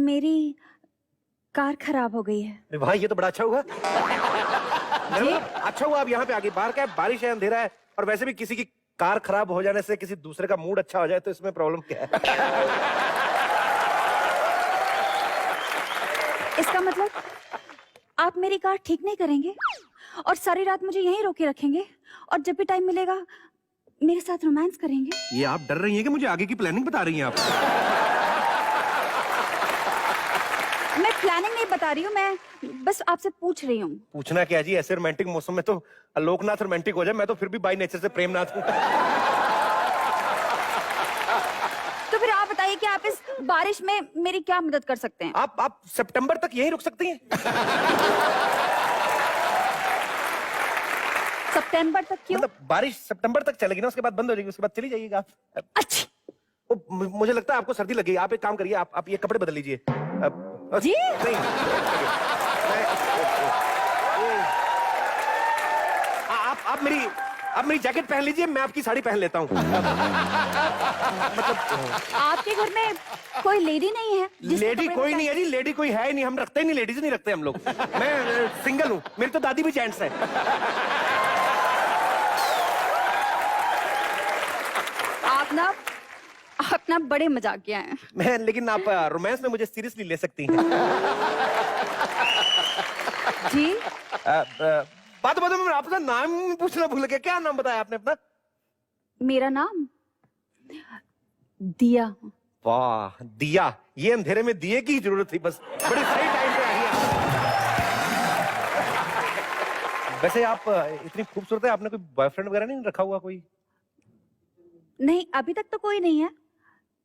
मेरी कार खराब हो गई है। अरे भाई ये तो बड़ा अच्छा हुआ। अच्छा हुआ आप यहाँ पे आ गई। बाहर क्या है, बारिश है, अंधेरा है, और वैसे भी किसी की कार खराब हो जाने से किसी दूसरे का मूड अच्छा हो जाए तो इसमें प्रॉब्लम क्या है? इसका मतलब आप मेरी कार ठीक नहीं करेंगे और सारी रात मुझे यहीं रोके रखेंगे और जब भी टाइम मिलेगा मेरे साथ रोमांस करेंगे। ये आप डर रही हैं कि मुझे आगे की प्लानिंग बता रही हैं आप? मैं प्लानिंग नहीं बता रही हूँ, मैं बस आपसे पूछ रही हूँ। पूछना क्या जी, ऐसे रोमांटिक मौसम में तो लोकनाथ रोमांटिक हो जाए, मैं तो फिर भी बाई नेचर से प्रेमनाथ हूँ। तो फिर आप बताइए कि आप इस बारिश में मेरी क्या मदद कर सकते हैं? आप सितंबर तक यहीं रुक सकती हैं। सितंबर तक क्यों? मतलब बारिश सितंबर तक चलेगी ना, उसके बाद बंद हो जाएगी, उसके बाद चली जाइएगा आप। अच्छा मुझे लगता है आपको सर्दी लगी। आप एक काम करिए, आप ये कपड़े बदल लीजिए। जी? नहीं, आप मेरी जैकेट पहन लीजिए, मैं आपकी साड़ी पहन लेता हूँ। मतलब आपके घर में कोई लेडी नहीं है? लेडी कोई नहीं है जी, लेडी कोई है ही नहीं, हम रखते ही नहीं, लेडीज नहीं रखते हम लोग। मैं सिंगल हूँ, मेरी तो दादी भी जेंट्स है। आप ना बड़े मजाकिया हैं। मैं लेकिन आप रोमांस में मुझे सीरियसली ले सकती हैं। जी? बात मैं आपका नाम पूछना भूल गया, क्या नाम बताया आपने अपना? मेरा नाम दिया। वाह दिया, ये अंधेरे में दिए की जरूरत थी बस, बड़े सही टाइम पे आई आप। वैसे आप इतनी खूबसूरत है, आपने कोई बॉयफ्रेंड वगैरह नहीं रखा हुआ कोई? नहीं, अभी तक तो कोई नहीं है,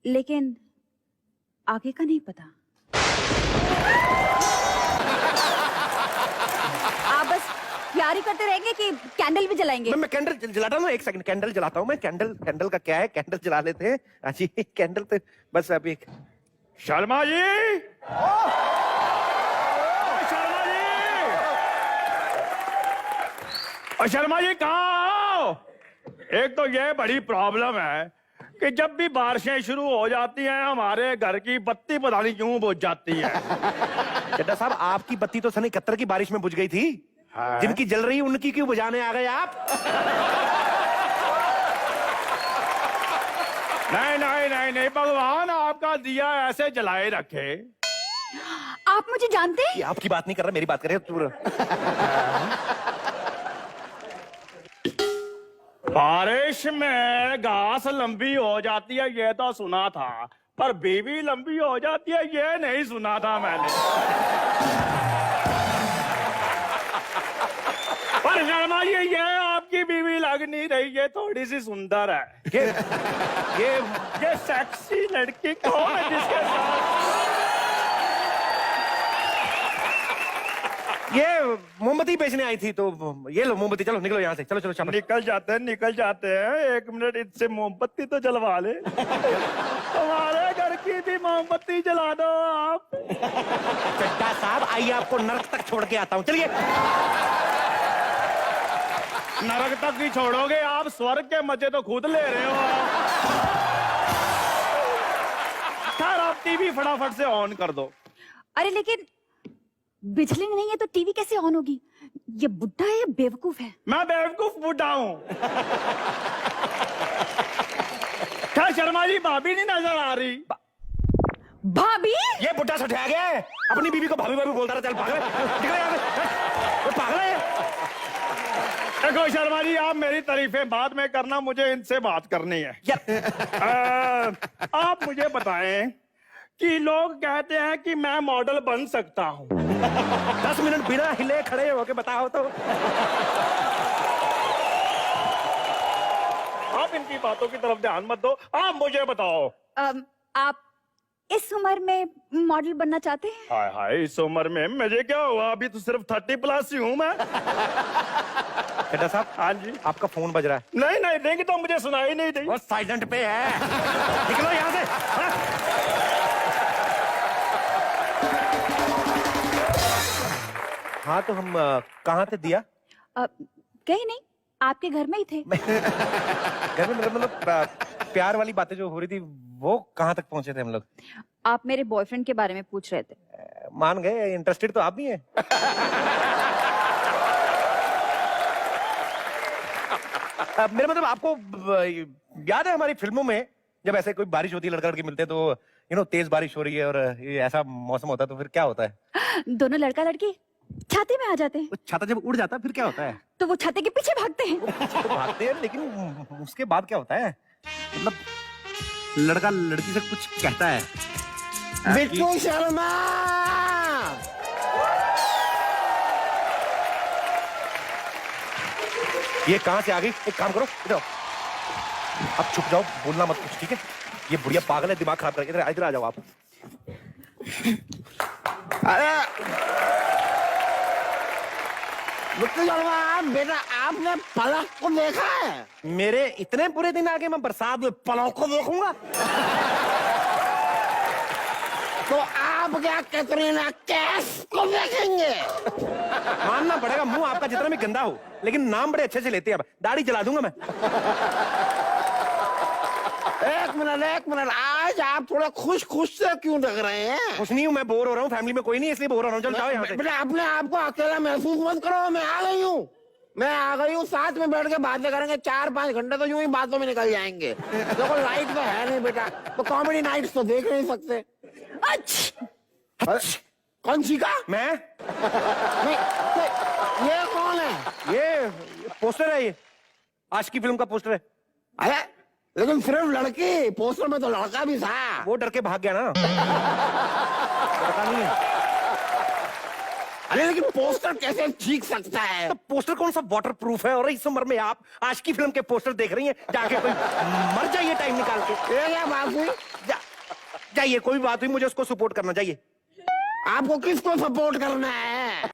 लेकिन आगे का नहीं पता। आप बस प्यार ही करते रहेंगे कि कैंडल भी जलाएंगे? मैं कैंडल जलाता हूँ, एक सेकंड कैंडल जलाता हूँ मैं। कैंडल का क्या है, कैंडल जला लेते हैं। हाँ जी, कैंडल पे बस अभी एक। शर्मा जी, शर्मा जी कहाँ आओ? एक तो ये बड़ी प्रॉब्लम है कि जब भी बारिशें शुरू हो जाती हैं हमारे घर की बत्ती पता नहीं क्यों बुझ जाती है। चड्डा साहब, आपकी बत्ती तो सन 71 की बारिश में बुझ गई थी। हाँ? जिनकी जल रही उनकी क्यों बुझाने आ गए आप? नहीं नहीं नहीं नहीं, भगवान आपका दिया ऐसे जलाए रखे। आप मुझे जानते हैं? ये आपकी बात नहीं कर रहा, मेरी बात कर रहे हो। बारिश में घास लंबी हो जाती है ये तो सुना था, पर बीवी लंबी हो जाती है ये नहीं सुना था मैंने। पर शर्मा ये आपकी बीवी लग नहीं रही, ये थोड़ी सी सुंदर है। ये सेक्सी लड़की कौन है जिसके साथ? ये मोमबत्ती बेचने आई थी, तो ये लो मोमबत्ती, चलो निकलो यहाँ से, चलो चलो निकल जाते हैं। एक मिनट इससे मोमबत्ती तो जलवा ले। हमारे घर की भी मोमबत्ती जला दो आप। चड्डा साहब आइए, आपको नरक तक छोड़ के आता हूँ, चलिए। नरक तक ही छोड़ोगे आप? स्वर्ग के मजे तो खुद ले रहे हो आप। टीवी फटाफट से ऑन कर दो। अरे लेकिन बिजली नहीं है तो टीवी कैसे ऑन होगी? ये बुड्ढा है या बेवकूफ है? मैं बेवकूफ बुड्ढा हूँ? क्या शर्मा जी भाभी नहीं नजर आ रही? भाभी? ये बुड्ढा सठा गया है, अपनी बीवी को भाभी भाभी बोलता रहा। चल पागल है, पागल है। देखो शर्मा जी, आप मेरी तारीफें बाद में करना, मुझे इनसे बात करनी है। आप मुझे बताएं कि लोग कहते हैं कि मैं मॉडल बन सकता हूँ। 10 मिनट बिना हिले खड़े होके बताओ तो। आप इनकी बातों की तरफ ध्यान मत दो, आप मुझे बताओ। आप इस उम्र में मॉडल बनना चाहते हैं? हाय हाय, इस उम्र में मुझे क्या हुआ? अभी तो सिर्फ 30+ ही हूँ मैं। चड्डा साहब, हाँ जी। आपका फोन बज रहा है। नहीं नहीं देंगे तो मुझे सुनाई नहीं दी। वो साइलेंट पे है, निकलो यहाँ से। हाँ तो हम कहाँ थे दिया? कहीं नहीं, आपके घर में ही थे। घर में मतलब प्यार वाली बातें जो हो रही थी वो कहाँ तक पहुंचे थे हम लोग? आप मेरे बॉयफ्रेंड के बारे में पूछ रहे थे। मान गए, इंटरेस्टेड तो आप भी हैं। मेरा मतलब आपको याद है हमारी फिल्मों में जब ऐसे कोई बारिश होती है, लड़का लड़की मिलते हैं तो तेज बारिश हो रही है और ये ऐसा मौसम होता है तो फिर क्या होता है? दोनों लड़का लड़की छाते में आ जाते हैं। वो छाता जब उड़ जाता है फिर क्या होता है? तो वो छाते के पीछे भागते हैं। तो भागते हैं, लेकिन उसके बाद क्या होता है? मतलब लड़का लड़की से कुछ कहता है। बिट्टू शर्मा, ये कहां से आ गई? एक काम करो, इधर आओ। अब छुप जाओ, बोलना मत कुछ, ठीक है? ये बुढ़िया पागल है, दिमाग खराब कर। इधर आ जाओ आप। अरे बिट्टू शर्मा बेटा, आपने पलक को देखा है? मेरे इतने बुरे दिन आ गए, मैं बरसात में पलक को देखूंगा? तो आप क्या कैटरीना कैफ को देखेंगे? मानना पड़ेगा, मुंह आपका जितना भी गंदा हो, लेकिन नाम बड़े अच्छे से लेते हैं। अब दाढ़ी जला दूंगा मैं। एक मिनट, आज आप थोड़ा खुश से क्यों लग रहे हैं? कुछ नहीं हूँ, मैं बोर हो रहा हूँ। फैमिली में कोई नहीं, इसलिए बोर हो रहा हूँ। चल जाओ यहाँ से। बेटा, अपने आप को अकेला महसूस मत करो। मैं आ गई हूँ, साथ में बैठ के बातें करेंगे। 4-5 घंटे तो यूं ही बातों में निकल जाएंगे। देखो लाइट तो है नहीं बेटा, तो कॉमेडी नाइट्स तो देख नहीं सकते। कौन सी का? मैं नहीं, तो ये कौन है? ये पोस्टर है, ये आज की फिल्म का पोस्टर है। अरे लेकिन सिर्फ लड़की, पोस्टर में तो लड़का भी था। वो डर के भाग गया ना। पता नहीं है। अरे लेकिन पोस्टर कैसे चीख सकता है? तो पोस्टर कौन सा वाटर प्रूफ है? और इस उम्र में आप आज की फिल्म के पोस्टर देख रही हैं? जाके कोई मर जाइए टाइम निकाल के। ये क्या बात हुई? जाइए, कोई बात हुई, मुझे उसको सपोर्ट करना चाहिए। आपको किसको सपोर्ट करना है?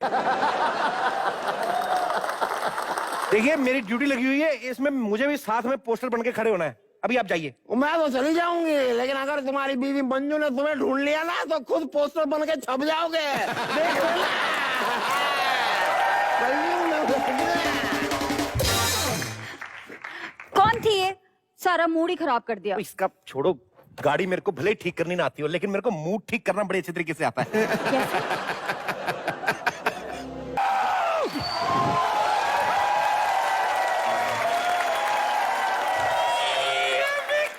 देखिए, मेरी ड्यूटी लगी हुई है, इसमें मुझे भी साथ में पोस्टर बन के खड़े होना है। अभी आप जाइए। मैं तो चली जाऊंगी, लेकिन अगर तुम्हारी बीवी मंजू ने तुम्हें ढूंढ लिया ना, तो खुद पोस्टर बन के छप जाओगे। देख लेना। कौन थी ये? सारा मूड ही खराब कर दिया। इसका छोड़ो, गाड़ी मेरे को भले ही ठीक करनी ना आती हो, लेकिन मेरे को मूड ठीक करना बड़े अच्छे तरीके से आता है।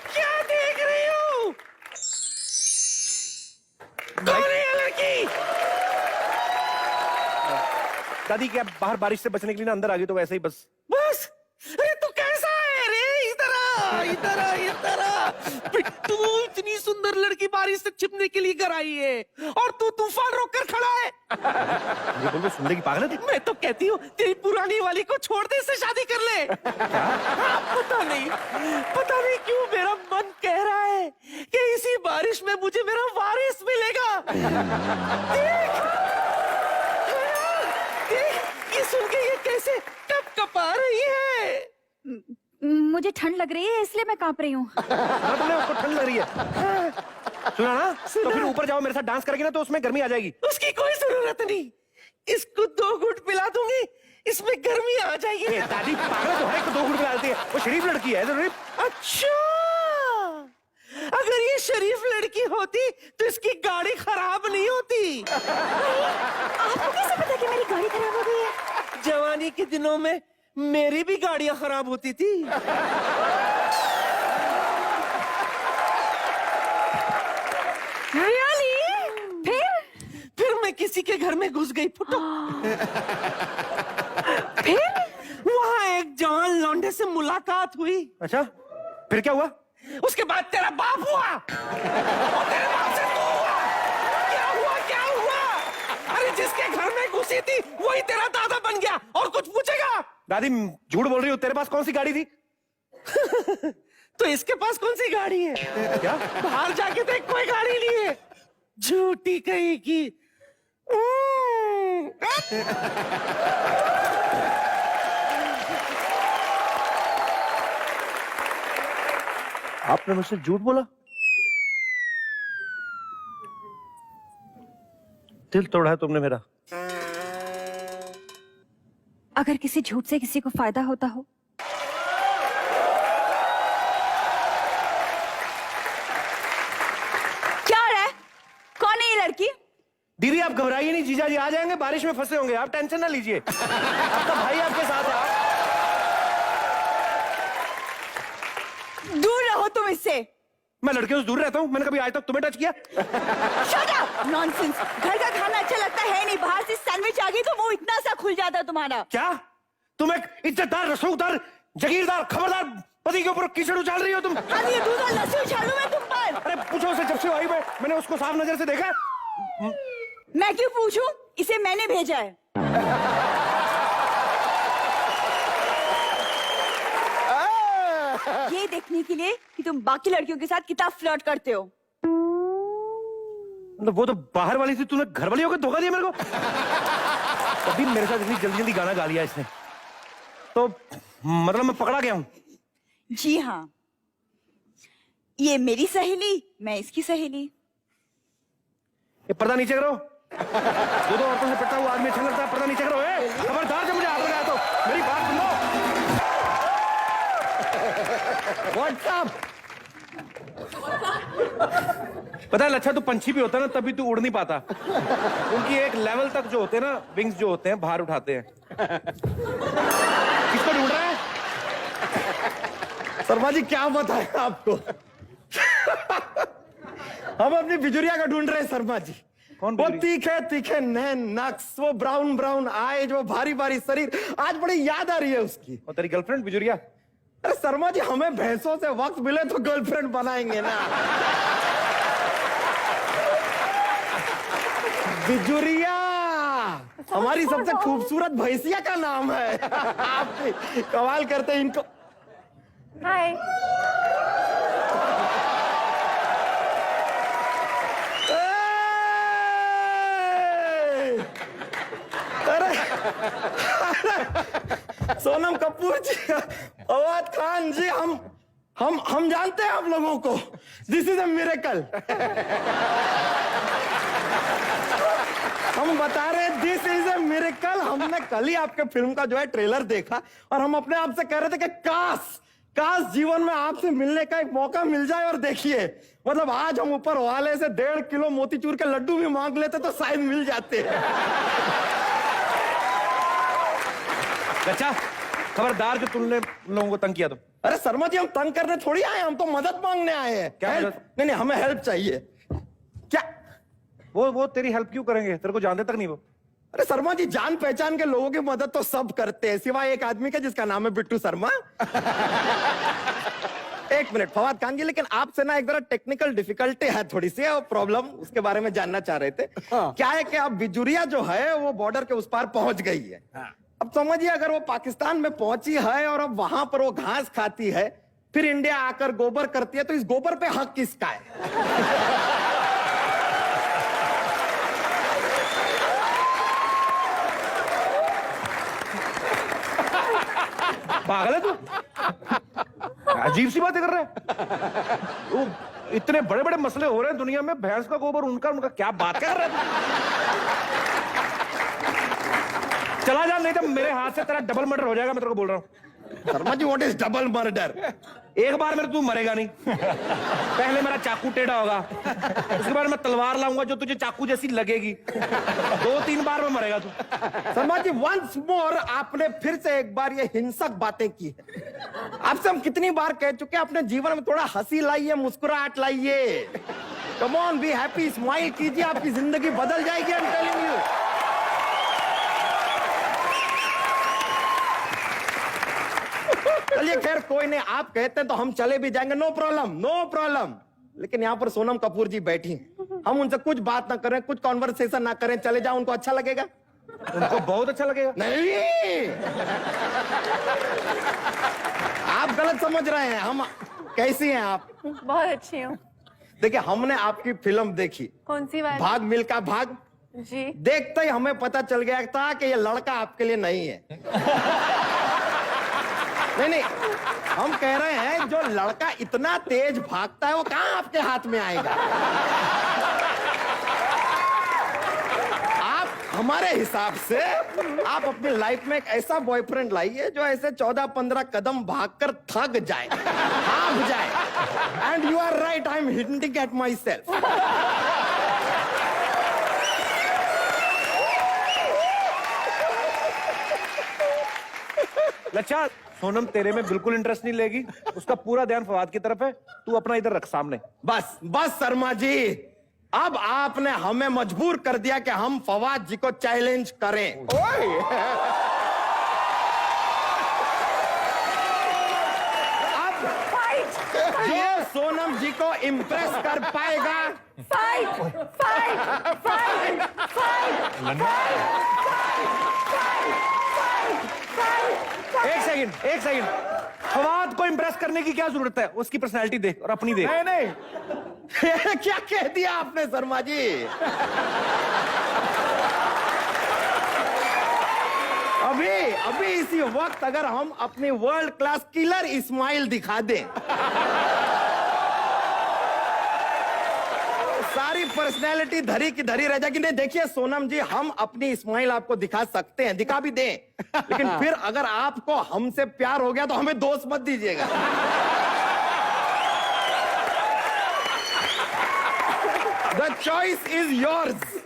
क्या देख रही हूँ? दादी, क्या बाहर बारिश से बचने के लिए ना अंदर आ गई तो वैसे ही बस। अरे तू कैसा है रे? इधर आ। बिट्टू, इतनी सुंदर लड़की बारिश से छिपने के लिए घर आई है और तू तूफान रोक कर खड़ा है। ये बोल सुनने की पागल है? मैं तो कहती हूँ तेरी पुरानी वाली को छोड़ दे, इससे शादी कर ले। पता नहीं क्यों मेरा मन कह रहा है कि इसी बारिश में मुझे मेरा वारिस मिलेगा। देख, ये सुन के ये कैसे कपा रही है। मुझे ठंड लग रही है, इसलिए मैं कांप रही हूँ। तुम्हें उसको ठंड लग रही है? सुना ना? तो फिर ऊपर जाओ, मेरे साथ डांस करेगी ना तो उसमें गर्मी आ जाएगी। उसकी कोई जरूरत नहीं, इसको 2 घूंट पिला दूंगी, इसमें गर्मी आ जाएगी। दादी पागल तो है, 2 घूंट पिलाती है। वो शरीफ लड़की है। अच्छा, अगर ये शरीफ लड़की होती तो इसकी गाड़ी खराब नहीं होती। आपको कैसे पता कि मेरी गाड़ी खराब हो गई है? जवानी के दिनों में मेरी भी गाड़ियां खराब होती थी। फिर मैं किसी के घर में घुस गई फुटो। फिर वहाँ एक जवान लौंडे से मुलाकात हुई। अच्छा, फिर क्या हुआ? उसके बाद तेरा बाप हुआ और तेरे बाप से तू हुआ। क्या हुआ? अरे जिसके घर में घुसी थी वही तेरा दादा बन गया और कुछ पूछेगा? दादी झूठ बोल रही हो, तेरे पास कौन सी गाड़ी थी? तो इसके पास कौन सी गाड़ी है? क्या? बाहर जाके देख, कोई गाड़ी नहीं है। झूठी कहीं की। आपने मुझसे झूठ बोला? दिल तोड़ा है तुमने मेरा। अगर किसी झूठ से किसी को फायदा होता हो क्या है? दीदी आप घबराइए नहीं, जीजा जी आ जाएंगे, बारिश में फंसे होंगे, आप टेंशन ना लीजिए। आपका भाई आपके साथ है। दूर रहो तुम इससे। मैं लड़कियों से दूर रहता हूँ, मैंने कभी आज तक तुम्हें टच किया? Shut up! Nonsense! घर का खाना अच्छा लगता है नहीं, बाहर से सैंडविच आ गई तो मुंह इतना सा खुल जाता है तुम्हारा। क्या तुम एक इज्जतदार, रसूखदार, जागीरदार, खबरदार पति के ऊपर कीचड़ उछाल रही हो तुम? हाँ, ये दूध और लस्सी उछालूं मैं तुम पर? अरे पूछो उसे, जब से आई मैंने उसको साफ नजर से देखा। मैं क्यों पूछूं? इसे मैंने भेजा है। ये देखने के लिए कि तुम बाकी लड़कियों के साथ कितना फ्लर्ट करते हो। मतलब वो तो बाहर वाली थी, तूने घर वाली होकर धोखा दिया मेरे को। कभी मेरे साथ इतनी जल्दी जल्दी गाना गा लिया इसने, तो मतलब मैं पकड़ा गया हूँ। जी हाँ, ये मेरी सहेली, मैं इसकी सहेली। ये पर्दा नीचे करो। दो औरतों से पिटता हुआ आदमी अच्छा लगता है, पर्दा नीचे करो। खबरदार जब मुझे हाथ लगाया तो मेरी बात सुनो। व्हाट्सअप। पता है लच्छा, तू पंछी भी होता है ना तभी तू उड़ नहीं पाता। उनकी एक लेवल तक जो होते हैं ना, विंग्स जो होते हैं, बाहर उठाते हैं। किसको ढूंढ रहा है? शर्मा जी क्या बताएं आपको। हम अपनी बिजुरिया का ढूंढ रहे हैं शर्मा जी। कौन वो बिजुरी? तीखे तीखे नैन नक्श, वो ब्राउन ब्राउन आईज, वो भारी भारी शरीर, आज बड़ी याद आ रही है उसकी। और तेरी गर्लफ्रेंड बिजुरिया? अरे शर्मा जी, हमें भैंसों से वक्त मिले तो गर्लफ्रेंड बनाएंगे ना। बिजुरिया हमारी सबसे खूबसूरत भैंसिया का नाम है। आप कमाल करते हैं इनको। हाय। अरे सोनम कपूर जी, फवाद खान जी, हम जानते हैं आप लोगों को। This is a miracle. हम बता रहे हैं दिस इज अ मिरेकल। हमने कल ही आपके फिल्म का जो है ट्रेलर देखा और हम अपने आप से कह रहे थे कि काश जीवन में आपसे मिलने का एक मौका मिल जाए। और देखिए, मतलब आज हम ऊपर वाले से 1.5 किलो मोतीचूर के लड्डू भी मांग लेते तो शायद मिल जाते। अच्छा खबरदार जो तुमने लोगों को तंग किया तो। अरे शर्मा जी, हम तंग करने थोड़ी आए, हम तो मदद मांगने आए हैं। क्या हेल्प? मदद? नहीं, हमें हेल्प चाहिए। क्या? वो तेरी हेल्प क्यों करेंगे? तेरे को जानते तक नहीं वो। अरे शर्मा जी, जान पहचान के लोगों की मदद तो सब करते हैं, सिवाय एक आदमी के जिसका नाम है बिट्टू शर्मा। एक मिनट फवाद खान जी, लेकिन आपसे ना एक जरा टेक्निकल डिफिकल्टी है थोड़ी सी, और प्रॉब्लम उसके बारे में जानना चाह रहे थे। क्या है कि अब बिजुरिया जो है वो बॉर्डर के उस पार पहुंच गई है। अब समझिए, अगर वो पाकिस्तान में पहुंची है और अब वहां पर वो घास खाती है, फिर इंडिया आकर गोबर करती है, तो इस गोबर पे हक किसका है? पागल है तू? अजीब सी बातें कर रहा है। वो इतने बड़े बड़े मसले हो रहे हैं दुनिया में, भैंस का गोबर उनका क्या बात कर रहा है? चला जा, नहीं तो मेरे हाथ से तेरा डबल मर्डर हो जाएगा, मैं तेरे को बोल रहा हूँ। Sharma ji, what is double murder? एक बार मेरे तू मरेगा नहीं। पहले मेरा चाकू टेढ़ा होगा, उसके बाद मैं तलवार लाऊंगा जो तुझे चाकू जैसी लगेगी। 2-3 बार में मरेगा तू। शर्मा जी, वंस मोर, आपने फिर से एक बार ये हिंसक बातें की है। आपसे हम कितनी बार कह चुके हैं, अपने जीवन में थोड़ा हंसी लाइए, मुस्कुराहट लाइए। Come on, be happy, smile कीजिए, आपकी जिंदगी बदल जाएगी। I am telling you. चलिए खैर कोई नहीं, आप कहते हैं तो हम चले भी जाएंगे, नो प्रॉब्लम नो प्रॉब्लम। लेकिन यहाँ पर सोनम कपूर जी बैठी हैं, हम उनसे कुछ बात ना करें, कुछ कॉन्वर्सेशन ना करें, चले जाओ, उनको अच्छा लगेगा? उनको बहुत अच्छा लगेगा। नहीं, आप गलत समझ रहे हैं। हम कैसी हैं आप? बहुत अच्छी हूँ। देखिए, हमने आपकी फिल्म देखी, कौन सी बात? भाग मिल्खा भाग। जी। देखते ही हमें पता चल गया था कि ये लड़का आपके लिए नहीं है। नहीं, हम कह रहे हैं जो लड़का इतना तेज भागता है वो कहां आपके हाथ में आएगा? आप हमारे हिसाब से आप अपनी लाइफ में एक ऐसा बॉयफ्रेंड लाइए जो ऐसे 14-15 कदम भागकर थक जाए, हाफ जाए। And you are right, I am hinting at myself. लच्छा, सोनम तेरे में बिल्कुल इंटरेस्ट नहीं लेगी, उसका पूरा ध्यान फवाद की तरफ है, तू अपना इधर रख सामने। बस बस शर्मा जी, अब आपने हमें मजबूर कर दिया कि हम फवाद जी को चैलेंज करें। ये सोनम जी को इम्प्रेस कर पाएगा। Fight! Fight! Fight! Fight! एक सेकंड, फवाद को इम्प्रेस करने की क्या जरूरत है? उसकी पर्सनैलिटी देख और अपनी देख। नहीं नहीं, क्या कह दिया आपने शर्मा जी? अभी इसी वक्त अगर हम अपनी वर्ल्ड क्लास किलर इस्माइल दिखा दें, सारी पर्सनैलिटी धरी की धरी रह जाएगी। नहीं देखिए सोनम जी, हम अपनी स्माइल आपको दिखा सकते हैं, दिखा भी दें, लेकिन फिर अगर आपको हमसे प्यार हो गया तो हमें दोस्त मत दीजिएगा। The choice is yours.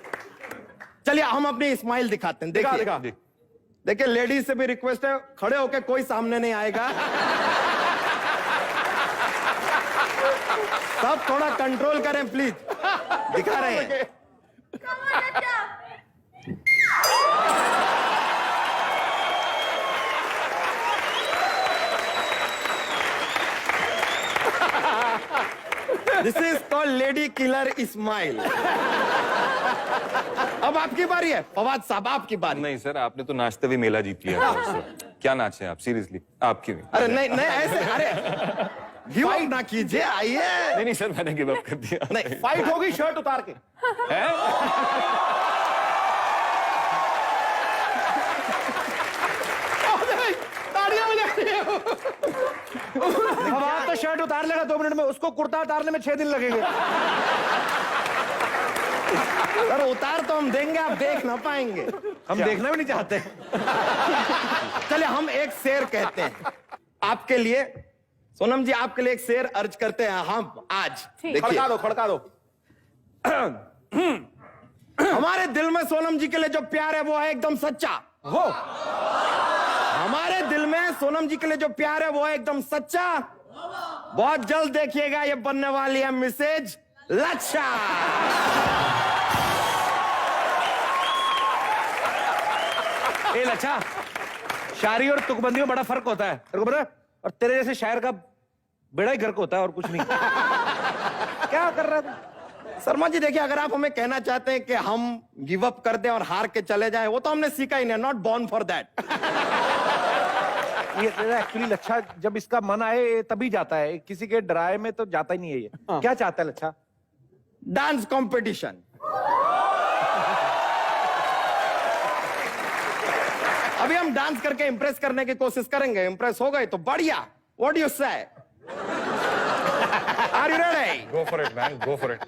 चलिए हम अपनी स्माइल दिखाते हैं। देखिए देखिए, लेडीज से भी रिक्वेस्ट है, खड़े होके कोई सामने नहीं आएगा। सब थोड़ा कंट्रोल करें प्लीज। दिखा रहे हैं। This is called lady killer smile. अब आपकी बारी है फवाद साहब, आपकी बारी। नहीं सर, आपने तो नाचते हुए मेला जीत लिया है सर। क्या नाचे आप सीरियसली? आपकी भी। अरे नहीं नहीं ऐसे, अरे गिव अप ना कीजिए, आइए। नहीं सर, मैंने गिव अप कर दिया। नहीं, फाइट होगी शर्ट उतार के। ताड़ियां बजाती है। फवाद तो शर्ट उतार लेगा 2 मिनट में, उसको कुर्ता उतारने में 6 दिन लगेंगे। सर उतार तो हम देंगे, आप देख ना पाएंगे। हम देखना भी नहीं चाहते। चलिए हम एक शेर कहते हैं आपके लिए। सोनम जी आपके लिए एक शेर अर्ज करते हैं हम आज। देखिए, खड़का दो। हमारे दिल में सोनम जी के लिए जो प्यार है वो है एकदम सच्चा। हो, हमारे दिल में सोनम जी के लिए जो प्यार है वो है एकदम सच्चा। बहुत जल्द देखिएगा ये बनने वाली है मैसेज लच्छा। ए लच्छा, शायरी और तुकबंदी में बड़ा फर्क होता है, तेरे को पता है? और तेरे जैसे शायर का बेड़ा ही गर्क होता है और कुछ नहीं। क्या कर रहा था? शर्मा जी देखिए, अगर आप हमें कहना चाहते हैं कि हम गिव अप कर दें और हार के चले जाएं, वो तो हमने सीखा ही नहीं, नॉट बॉर्न फॉर दैट। ये एक्चुअली लच्छा जब इसका मन आए तभी जाता है, किसी के डराए में तो जाता ही नहीं है ये। क्या चाहता है लच्छा? Dance competition. अभी हम डांस करके इंप्रेस करने की कोशिश करेंगे, इंप्रेस हो गए तो बढ़िया। What do you say? Are you ready? Go for it man, go for it.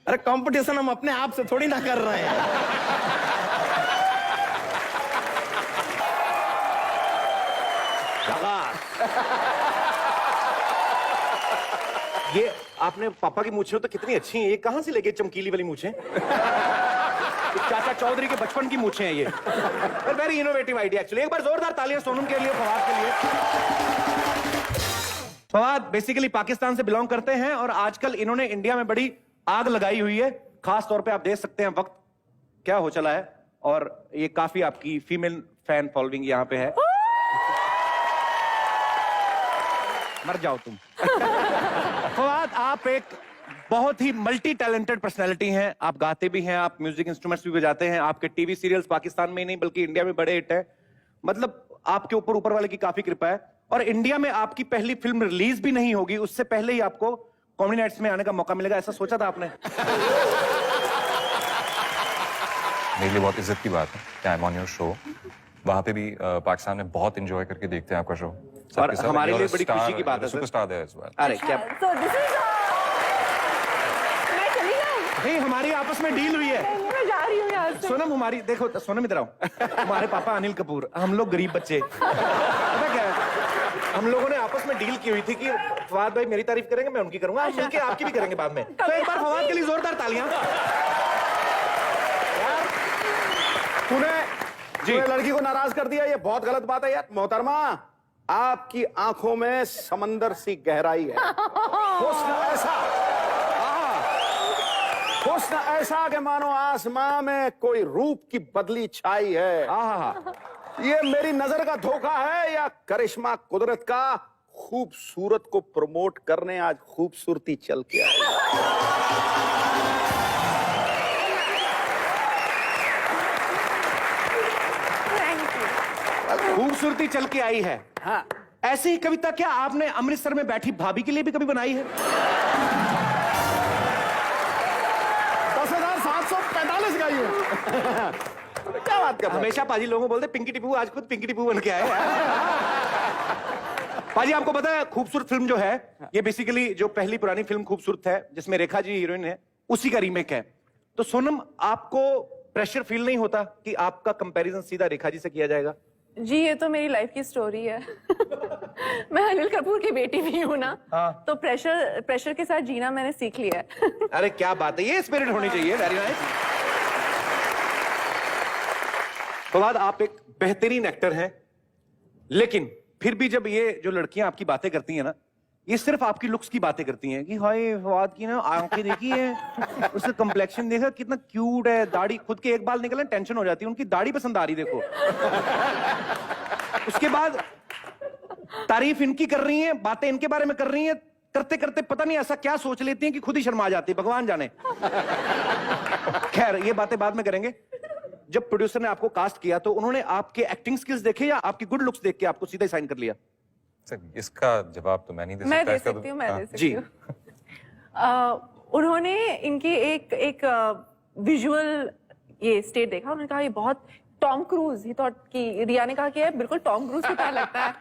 अरे कंपटीशन हम अपने आप से थोड़ी ना कर रहे हैं। ये आपने पापा की मूछें तो कितनी अच्छी हैं, ये कहां से लेके चमकीली वाली मूछें? चाचा चौधरी के बचपन की मूछें हैं ये। Very innovative idea actually. एक बार जोरदार तालियां सोनम के लिए, फवाद के लिए। फवाद बेसिकली पाकिस्तान से बिलोंग करते हैं और आजकल इन्होंने इंडिया में बड़ी आग लगाई हुई है। खास तौर पे आप देख सकते हैं वक्त क्या हो चला है, और ये काफी आपकी फीमेल फैन फॉलोइंग यहाँ पे है। मर जाओ तुम। फवाद आप एक बहुत ही मल्टी टैलेंटेड पर्सनैलिटी हैं। आप गाते भी हैं, आप म्यूजिक इंस्ट्रूमेंट्स भी बजाते हैं, आपके टीवी सीरियल्स पाकिस्तान में ही नहीं बल्कि इंडिया में बड़े हिट हैं। मतलब आपके ऊपर वाले की काफी कृपा है। और इंडिया में आपकी पहली फिल्म रिलीज भी नहीं होगी, उससे पहले ही आपको कॉमेडी नाइट्स में आने का मौका मिलेगा, ऐसा सोचा था आपने? मेरे लिए बहुत इज्जत की बात है कि I am on your show. वहाँ पे भी पाकिस्तान में बहुत एंजॉय करके देखते हैं आपका शो। और हमारे लिए बड़ी खुशी की बात है। सुपरस्टार है इस बार। अरे क्या So this is मैं चली जाऊँ? नहीं, हमारी आपस में डील हुई है। नहीं, मैं जा रही हूँ यहाँ से। सोनम हमारी, देखो सोनम इधर आओ। हमारे पापा अनिल कपूर, हम लोग गरीब बच्चे। पता क्या है, हम लोगों ने आपस में डील की हुई थी कि फवाद भाई मेरी तारीफ करेंगे, मैं उनकी करूंगा, हम मिलके आपकी भी करेंगे बाद में। तो एक बार फवाद के लिए जोरदार तालियां। तूने लड़की को नाराज कर दिया, ये बहुत गलत बात है यार। मोहतरमा, आपकी आंखों में समंदर सी गहराई है। हुस्न ऐसा, हुस्न ऐसा कि मानो आसमां में कोई रूप की बदली छाई है। ये मेरी नजर का धोखा है या करिश्मा कुदरत का? खूबसूरत को प्रमोट करने आज खूबसूरती चल के आई। खूबसूरती चल के आई है। हाँ, ऐसी ही कविता क्या आपने अमृतसर में बैठी भाभी के लिए भी कभी बनाई है? 10,745 गाई है। क्या बात कर रहे हो? हमेशा पाजी लोगों को बोलते पिंकी टिप्पू, आज खुद पिंकी टिप्पू बन के आए हैं। पाजी आपको पता है खूबसूरत फिल्म जो है ये बेसिकली जो पहली पुरानी फिल्म खूबसूरत है जिसमें रेखा जी हीरोइन है उसी का रीमेक है। तो सोनम आपको प्रेशर फील नहीं होता कि आपका कंपैरिजन सीधा रेखा जी से किया जाएगा? जी ये तो मेरी लाइफ की स्टोरी है। मैं अनिल कपूर की बेटी भी हूँ ना, तो प्रेशर के साथ जीना मैंने सीख लिया है। अरे क्या बात है, ये स्पिरिट होनी चाहिए। Very nice. तो बाद आप एक बेहतरीन एक्टर हैं, लेकिन फिर भी जब ये जो लड़कियां आपकी बातें करती हैं ना, ये सिर्फ आपकी लुक्स की बातें करती हैं कि हाय फवाद की ना आंखें देखी है, उसका कम्प्लेक्शन देखा कितना क्यूट है, दाढ़ी, खुद के एक बाल निकले टेंशन हो जाती है, उनकी दाढ़ी पसंद आ रही देखो। उसके बाद तारीफ इनकी कर रही हैं, बातें इनके बारे में कर रही हैं, करते करते पता नहीं ऐसा क्या सोच लेती हैं कि खुद ही शर्मा जाती है, भगवान जाने। खैर ये बातें बाद में करेंगे। जब प्रोड्यूसर ने आपको कास्ट किया तो उन्होंने आपके एक्टिंग स्किल्स देखे या आपकी गुड लुक्स देख के आपको सीधा ही साइन कर लिया? सर इसका जवाब तो मैं नहीं दे सकता। मैं दे इसका तो- सकती हूँ, मैं हाँ। दे सकती जी। हूँ। उन्होंने इनकी एक विजुअल ये स्टेट देखा, उन्होंने कहा ये बहुत टॉम क्रूज, ही थॉट कि रिया ने कहा कि ये बिल्कुल टॉम क्रूज की तरह लगता है।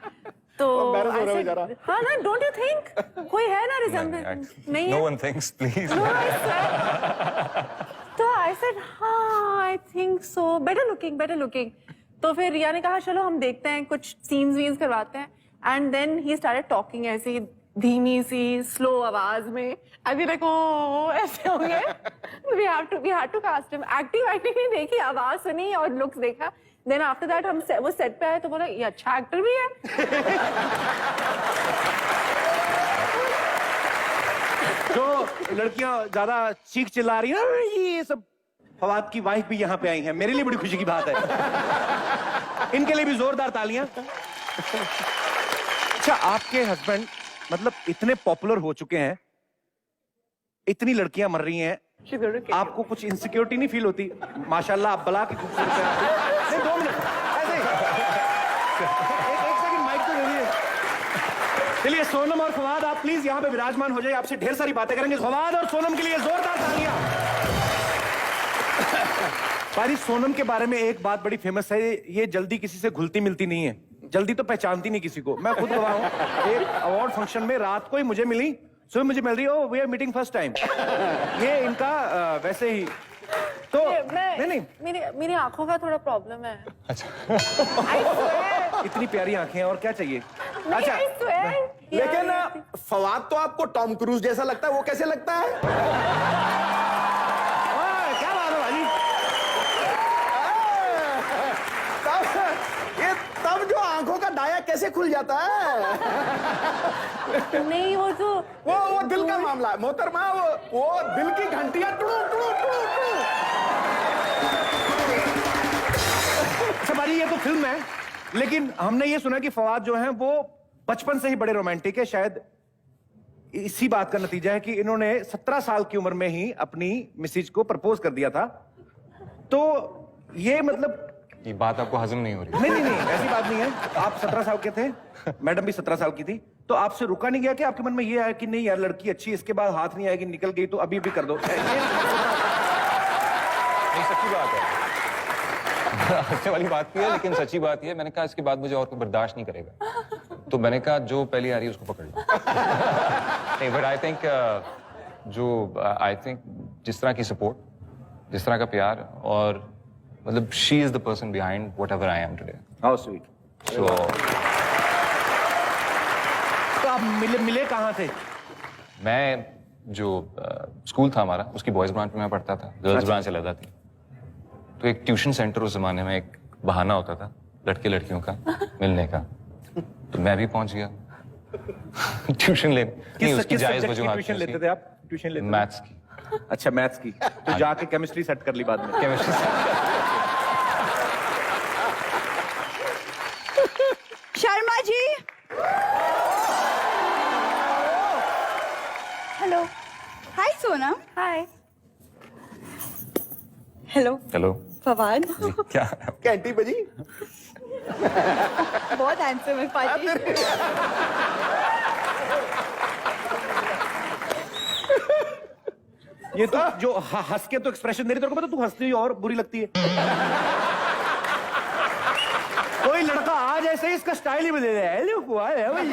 तो Embarrass हो रहा है I said, बेचारा। हाँ ना, डोंट यू थिंक कोई है ना रिजेम्बलेंस? नहीं नो है? One thinks please. No, I swear. तो आई सेड हाँ I think so, better looking. तो फिर रिया ने कहा चलो हम देखते हैं, कुछ सीन्स वीन्स करवाते हैं। And then he started talking ऐसी धीमी सी स्लो आवाज में, अभी लाइक ओ ऐसे हो गए। We had to cast him. Acting नहीं देखी, आवाज सुनी और लुक्स देखा। देन आफ्टर दैट हम वो सेट पे आए तो बोला ये अच्छा एक्टर भी है। जो लड़कियां ज्यादा चीख चिल्ला रही हैं ये सब, फवाद की वाइफ भी यहाँ पे आई हैं, मेरे लिए बड़ी खुशी की बात है। इनके लिए भी जोरदार तालियां। अच्छा आपके हस्बैंड मतलब इतने पॉपुलर हो चुके हैं, इतनी लड़कियां मर रही हैं, आपको कुछ इनसिक्योरिटी नहीं फील होती? माशाल्लाह आप बला की खूबसूरत हैं। नहीं, 2 मिनट ऐसे एक सेकंड माइक तो दे दीजिए। चलिए सोनम और फवाद आप प्लीज यहाँ पे विराजमान हो जाइए, आपसे ढेर सारी बातें करेंगे। फवाद और सोनम के लिए जोरदार तालियां। पारी सोनम के बारे में एक बात बड़ी फेमस है, ये जल्दी किसी से घुलती मिलती नहीं है, जल्दी तो पहचानती नहीं किसी को। मैं खुद गवाह हूं, एक अवार्ड फंक्शन में रात को ही मुझे मिली, सुबह मुझे मिल रही है, we are meeting first time. ये इनका वैसे ही तो नहीं मेरी आंखों का थोड़ा प्रॉब्लम है। इतनी प्यारी आंखें हैं और क्या चाहिए। अच्छा लेकिन फवाद तो आपको टॉम क्रूज जैसा लगता है, वो कैसे लगता है? क्या बात है भाजी। तब जो आंखों का डाया कैसे खुल जाता है? नहीं वो तो वो दिल का मामला है मोहतरमा, वो दिल की घंटियां टुडू टुडू टुडू टुडू। अच्छा भाजी ये तो फिल्म है, लेकिन हमने ये सुना कि फवाद जो हैं वो बचपन से ही बड़े रोमांटिक है। शायद इसी बात का नतीजा है कि इन्होंने 17 साल की उम्र में ही अपनी मिसेज को प्रपोज कर दिया था। तो ये मतलब ये बात आपको हजम नहीं हो रही? नहीं ऐसी बात नहीं है। आप 17 साल के थे, मैडम भी 17 साल की थी, तो आपसे रुका नहीं गया कि आपके मन में ये आया कि नहीं यार लड़की अच्छी, इसके बाद हाथ नहीं आएगी, निकल गई तो अभी भी कर दो? नहीं सच्ची बात है। हंसने वाली बात भी है लेकिन सच्ची बात है। मैंने कहा इसके बाद मुझे और कोई बर्दाश्त नहीं करेगा, तो मैंने कहा जो पहली आ रही है उसको पकड़ लो। नहीं बट आई थिंक जिस तरह की सपोर्ट, जिस तरह का प्यार, और मतलब she is the person behind whatever I am today. How sweet. So तो आप मिले कहाँ थे? मैं जो स्कूल था हमारा, उसकी बॉयज ब्रांच में मैं पढ़ता था, गर्ल्स ब्रांच अलग थी। तो एक ट्यूशन सेंटर उस जमाने में एक बहाना होता था लड़के लड़कियों का मिलने का। तो मैं भी पहुंच गया ट्यूशन लेने। नहीं, उसकी जायज वजूहत ट्यूशन लेते थे आप? ट्यूशन लेते थे? मैथ्स की। अच्छा, मैथ्स की। तो जाके केमिस्ट्री सेट कर ली बाद में? Chemistry Sharma ji, hello. Hi Sonam. Hi. Hello hello Fawad. क्या कैंटी बजी। बहुत हैंडसम है पाजी। ये तो जो हंस के तो एक्सप्रेशन दे रही, तेरे को पता तू हंसती हुई और बुरी लगती है। कोई लड़का आज ऐसे ही इसका स्टाइल ही बदल रहा है। हुआ है भाई।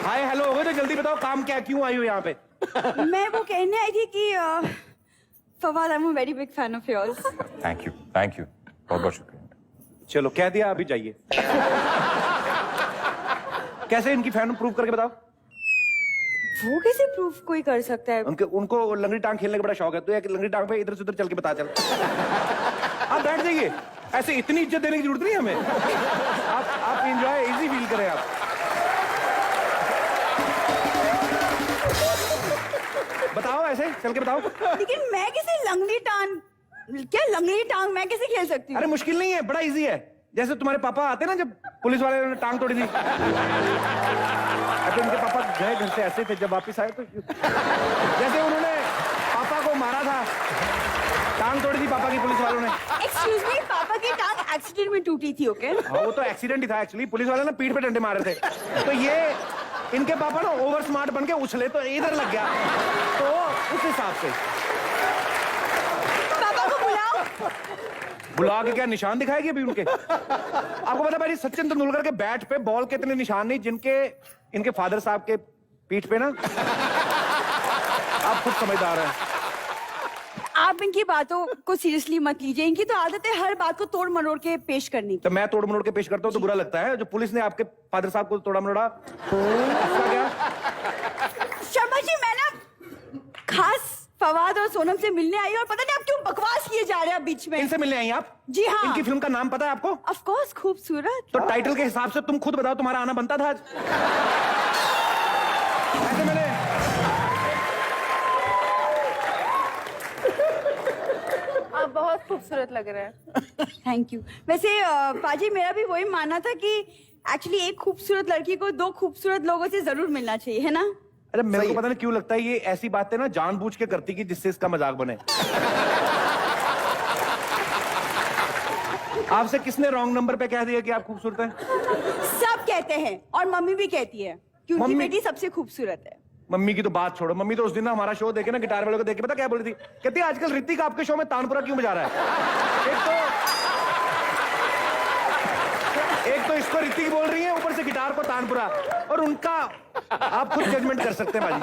हाय हेलो हो गए तो जल्दी बताओ काम क्या, क्यों आई हो यहाँ पे? मैं वो कहने आई थी कि Fawad, I am a very big fan of yours. Thank you बहुत बहुत शुक्रिया। चलो कह दिया, अभी जाइए। कैसे इनकी फैन प्रूव करके बताओ। वो कैसे प्रूफ कोई कर सकता है? उनको लंगड़ी टांग खेलने का बड़ा शौक है, तो एक लंगड़ी टांग पे इधर से उधर चल के बता चल। आप बैठ जाइए, ऐसे इतनी इज्जत देने की जरूरत नहीं है हमें। आप एंजॉय इजी फील करें आप। बताओ ऐसे चल के बताओ। लेकिन मैं कैसे लंगड़ी टांग मैं कैसे खेल सकती हूँ? अरे मुश्किल नहीं है, बड़ा इजी है। जैसे तुम्हारे पापा आते ना, जब पुलिस वाले ने टांग तोड़ी थी, तो इनके पापा गए घर से ऐसे थे, जब वापिस आए तो जैसे उन्होंने पापा को मारा था, टांग तोड़ी थी पापा की पुलिस वालों ने। एक्सक्यूज मी, पापा की टांग एक्सीडेंट में टूटी थी, ओके? हाँ वो तो एक्सीडेंट ही था एक्चुअली, पुलिस वाले ने पीठ पे डंडे मारे थे, तो ये इनके पापा ना ओवर स्मार्ट बन के उछले तो इधर लग गया, तो उस हिसाब से। पापा को बुलाओ। बुला के क्या निशान दिखाएगी अभी उनके? आपको पता भाई, सचिन तेंदुलकर के बैट पे बॉल के इतने निशान नहीं जिनके इनके फादर साहब के पीठ पे ना। आप खुद समझदार हैं। आप इनकी बातों को सीरियसली मत लीजिए, इनकी तो आदत है हर बात को तोड़ मरोड़ के पेश करने की। तो मैं तोड़ मरोड़ के पेश करता हूँ तो बुरा लगता है? जो पुलिस ने आपके फादर साहब को तोड़ा मरोड़ा, उसका क्या? शर्मा जी, मैं ना खास फवाद और सोनम से मिलने आई हूँ, और पता नहीं आप क्यों बकवास किए जा रहे हैं बीच में। इनसे मिलने आई आप? जी हाँ। इनकी फिल्म का नाम पता है आपको? ऑफ कोर्स, खूबसूरत। तो टाइटल के हिसाब से तुम खुद बताओ, तुम्हारा आना बनता था आज? ऐसे मैंने आप बहुत खूबसूरत लग रहे हैं। Thank you. वैसे पाजी, मेरा भी वही मानना था कि एक्चुअली एक खूबसूरत लड़की को दो खूबसूरत लोगों से जरूर मिलना चाहिए, है ना? अरे मेरे को पता नहीं क्यों लगता है ये ऐसी बातें ना जानबूझ के करती कि जिससे इसका मजाक बने। आपसे किसने रॉन्ग नंबर पे कह दिया कि आप खूबसूरत हैं? सब कहते हैं, और मम्मी भी कहती है कि उनकी मम्मी- बेटी सबसे खूबसूरत है। मम्मी की तो बात छोड़ो, मम्मी तो उस दिन ना हमारा शो देखे ना, गिटार वाले को देख के पता क्या बोली थी? कहती है आजकल ऋतिक आपके शो में तानपुरा क्यों बजा रहा है? एक तो इसको ऋतिक बोल रही है, ऊपर से गिटार को तानपुरा, और उनका आप खुद जजमेंट कर सकते हैं बाजी।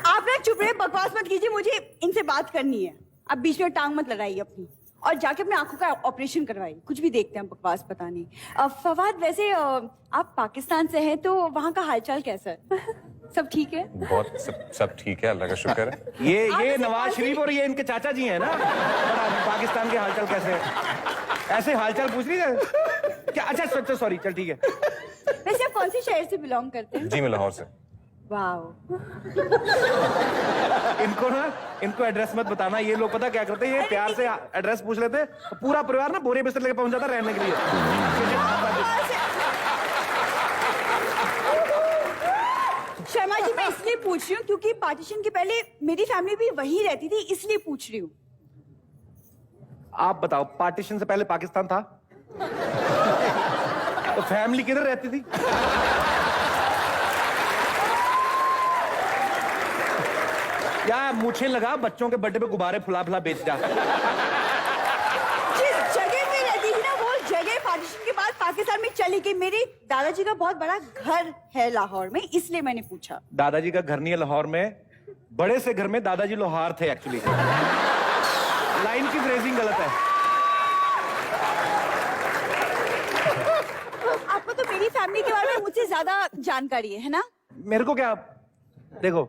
आप ना चुप रहे, बकवास मत कीजिए, मुझे इनसे बात करनी है। आप बीच में टांग मत लड़ाइए अपनी, और जाके अपने आंखों का ऑपरेशन करवाइए। कुछ भी देखते हैं, पकवास पता नहीं। फवाद, वैसे आप पाकिस्तान से हैं, तो वहाँ का हालचाल कैसा है? सब ठीक है? बहुत सब ठीक है, अल्लाह का शुक्र है। ये नवाज शरीफ और ये इनके चाचा जी हैं ना, पाकिस्तान के हालचाल कैसे है? ऐसे हालचाल पूछ रही है क्या? अच्छा सॉरी, चल ठीक है। वैसे आप कौन से शहर से बिलोंग करते हैं? जी मैं लाहौर से। वाओ। इनको एड्रेस मत बताना, ये लोग पता क्या करते हैं, ये प्यार से एड्रेस पूछ लेते हैं, पूरा परिवार ना बोरे बिस्तर लेके पहुंच जाता है रहने के लिए। शर्मा जी, मैं इसलिए पूछ रही हूँ क्योंकि पार्टीशन के पहले मेरी फैमिली भी वहीं रहती थी, इसलिए पूछ रही हूँ। आप बताओ, पार्टीशन से पहले पाकिस्तान था? तो फैमिली किधर रहती थी? या मुझे लगा बच्चों के बर्थडे पे गुब्बारे फुला फुला बेच जा। जिस जगह पे रहती थी ना, वो जगह पार्टीशन के बाद पाकिस्तान में चली गई। मेरे दादाजी का बहुत बड़ा घर है लाहौर में, इसलिए मैंने पूछा। दादाजी का घर नहीं है लाहौर में, बड़े से घर में दादाजी लोहार थे एक्चुअली। लाइन की फ्रेजिंग गलत है। आपको तो मेरी फैमिली के बारे में मुझसे ज्यादा जानकारी है ना? मेरे को क्या, देखो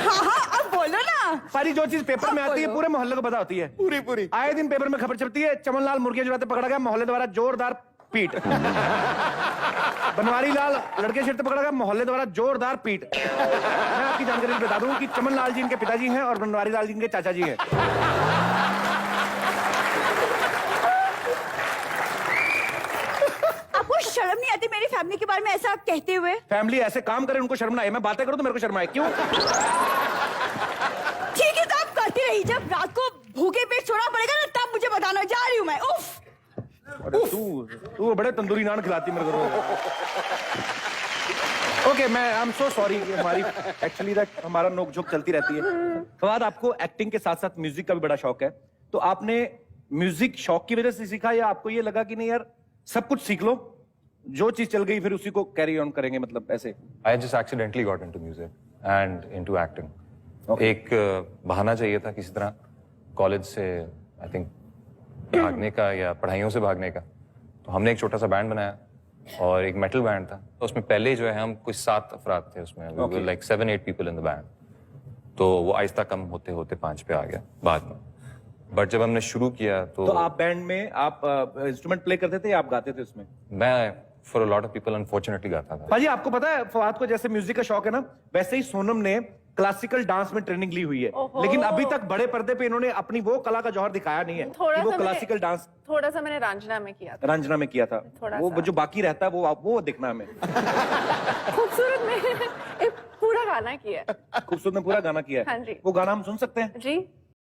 हाँ, अब बोलो ना। पाजी जो चीज पेपर में आती है पूरे मोहल्ले को पता होती है। पूरी पूरी आए दिन पेपर में खबर छपती है, चमनलाल मुर्गिया चुराते पकड़ा गया, मोहल्ले द्वारा जोरदार पीट। बनवारी लाल लड़के छेड़ते पकड़ा गया, मोहल्ले द्वारा जोरदार पीट। मैं आपकी जानकारी बता दूं कि चमनलाल जी इनके पिताजी हैं और बनवारी लाल जी इनके चाचा जी हैं। आपको शर्म नहीं आती मेरी फैमिली के बारे में ऐसा कहते हुए? फैमिली ऐसे काम करे उनको शर्म ना आए, मैं बातें करूं तो मेरे को शर्म आए, क्यों? ठीक है तो आप करती रही, जब रात को भूखे पेट सोना पड़ेगा ना तब मुझे बताना, जा रही हूँ मैं। उफ। अरे तू बड़े तंदूरी नान खिलाती मेरे को। ओके, मैं आई एम सो सॉरी, हमारी एक्चुअली दैट हमारा नोकझोंक चलती रहती है। फवाद, आपको एक्टिंग के साथ साथ म्यूजिक का भी बड़ा शौक है, तो आपने म्यूजिक शौक की वजह से सीखा या आपको ये लगा कि नहीं यार सब कुछ सीख लो, जो चीज चल गई फिर उसी को कैरी ऑन करेंगे, मतलब ऐसे? I just accidentally got into music and into acting. एक बहाना चाहिए था किसी तरह कॉलेज से, आई थिंक भागने का या पढ़ाइयों से भागने का। तो हमने एक छोटा सा बैंड बनाया और एक मेटल बैंड था। तो उसमें पहले जो है हम कुछ 7 अफराद थे उसमें, like 7-8 people in the band. तो वो आहिस्ता कम होते होते 5 पे आ गया बाद में। बट जब हमने शुरू किया तो आप बैंड में आप इंस्ट्रूमेंट प्ले करते थे या आप गाते थे उसमें? मैं for a lot of people unfortunately गाता था। भाजी आपको पता है फवाद को जैसे म्यूजिक का शौक है ना, वैसे ही सोनम ने क्लासिकल डांस में ट्रेनिंग ली हुई है, लेकिन अभी तक बड़े पर्दे पे इन्होंने अपनी वो कला का जौहर दिखाया नहीं है कि वो क्लासिकल डांस। थोड़ा सा मैंने रंजना में किया था। रंजना में किया था, वो जो बाकी रहता है वो दिखना हमें। खूबसूरत में एक पूरा गाना किया है। खूबसूरत में पूरा गाना किया है। हाँ जी। वो गाना हम सुन सकते हैं? जी।